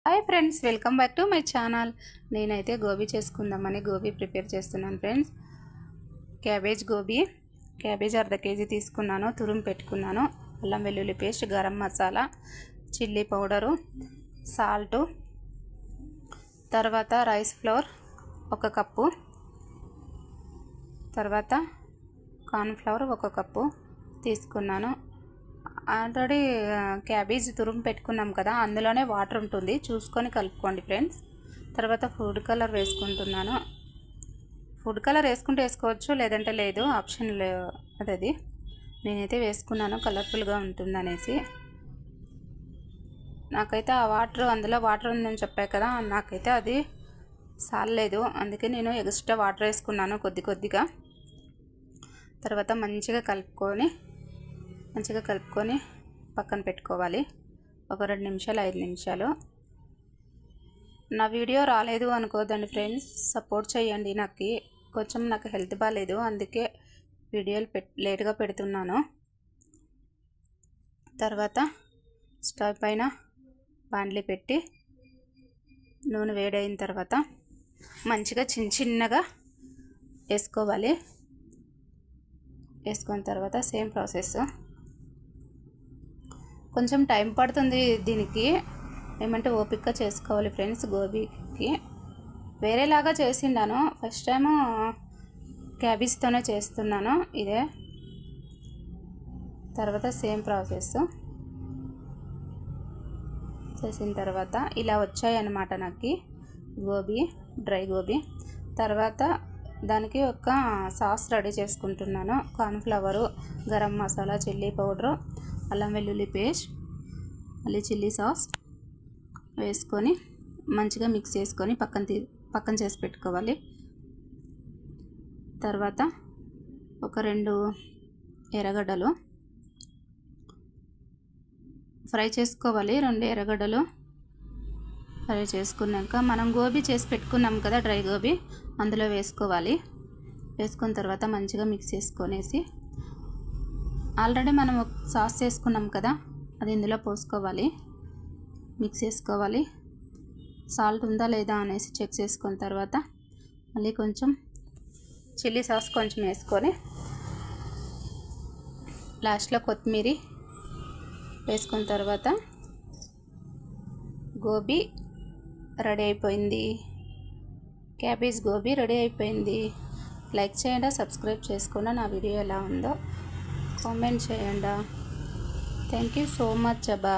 Hi friends, welcome back to my channel. నేనైతే గోబీ చేసుకుందామని gobi prepare చేస్తున్నాను ఫ్రెండ్స్. క్యాబేజ్ అర్ధ కేజీ తీసుకున్నాను, తురుము పెట్టుకున్నాను. అల్లం వెల్లుల్లి paste, garam masala, chilli powder, salt, తర్వాత రైస్ ఫ్లోర్ 1 కప్పు, తర్వాత కార్న్ఫ్లవర్ 1 కప్పు తీసుకున్నాను. ఆల్రెడీ క్యాబేజ్ తురుము పెట్టుకున్నాం కదా, అందులోనే వాటర్ ఉంటుంది, చూసుకొని కలుపుకోండి ఫ్రెండ్స్. తర్వాత ఫుడ్ కలర్ వేసుకుంటున్నాను. ఫుడ్ కలర్ వేసుకుంటే వేసుకోవచ్చు, లేదంటే లేదు, ఆప్షన్ అది. నేనైతే వేసుకున్నాను కలర్ఫుల్గా ఉంటుందనేసి. నాకైతే ఆ వాటర్, అందులో వాటర్ ఉందని చెప్పాను కదా, నాకైతే అది సాలలేదు, అందుకే నేను ఎక్స్ట్రా వాటర్ వేసుకున్నాను కొద్దిగా. తర్వాత మంచిగా కలుపుకొని పక్కన పెట్టుకోవాలి. ఒక 2 నిమిషాలు 5 నిమిషాలు. నా వీడియో రాలేదు అనుకోదండి ఫ్రెండ్స్, సపోర్ట్ చేయండి. నాకు హెల్త్ బాగాలేదు, అందుకే వీడియోలు లేట్గా పెడుతున్నాను. తర్వాత స్టవ్ పైన బాండ్లీ పెట్టి నూనె వేడైన తర్వాత మంచిగా చిన్నగా వేసుకోవాలి. వేసుకున్న తర్వాత సేమ్ ప్రాసెస్. కొంచెం టైం పడుతుంది దీనికి, ఏమంటే ఓపికగా చేసుకోవాలి ఫ్రెండ్స్. గోబీకి వేరేలాగా చేసిండాను, ఫస్ట్ టైము క్యాబేజ్తోనే చేస్తున్నాను ఇదే. తర్వాత సేమ్ ప్రాసెస్ చేసిన తర్వాత ఇలా వచ్చాయన్నమాట నాకు గోబీ, డ్రై గోబీ. తర్వాత దానికి ఒక సాస్ రెడీ చేసుకుంటున్నాను. Cornflour, garam masala, chilli powder, అల్లం వెల్లుల్లి పేస్ట్, మళ్ళీ చిల్లీ సాస్ వేసుకొని మంచిగా మిక్స్ చేసుకొని పక్కన చేసి పెట్టుకోవాలి. తర్వాత ఒక 2 ఎర్రగడ్డలు ఫ్రై చేసుకోవాలి. 2 ఎర్రగడ్డలు ఫ్రై చేసుకున్నాక మనం గోబీ చేసి పెట్టుకున్నాం కదా, డ్రై గోబీ, అందులో వేసుకోవాలి. వేసుకున్న తర్వాత మంచిగా మిక్స్ చేసుకొనేసి, ఆల్రెడీ మనం సాస్ చేసుకున్నాం కదా, అది ఇందులో పోసుకోవాలి. మిక్స్ చేసుకోవాలి. సాల్ట్ ఉందా లేదా అనేసి చెక్ చేసుకున్న తర్వాత మళ్ళీ కొంచెం చిల్లీ సాస్ కొంచెం వేసుకొని లాస్ట్లో కొత్తిమీర వేసుకున్న తర్వాత గోబీ రెడీ అయిపోయింది. క్యాబేజ్ గోబీ రెడీ అయిపోయింది. లైక్ చేయండి, సబ్స్క్రైబ్ చేసుకోండి. నా వీడియో ఎలా ఉందో కామెంట్ చేయండి. థ్యాంక్ యూ సో మచ్ అబ్బా.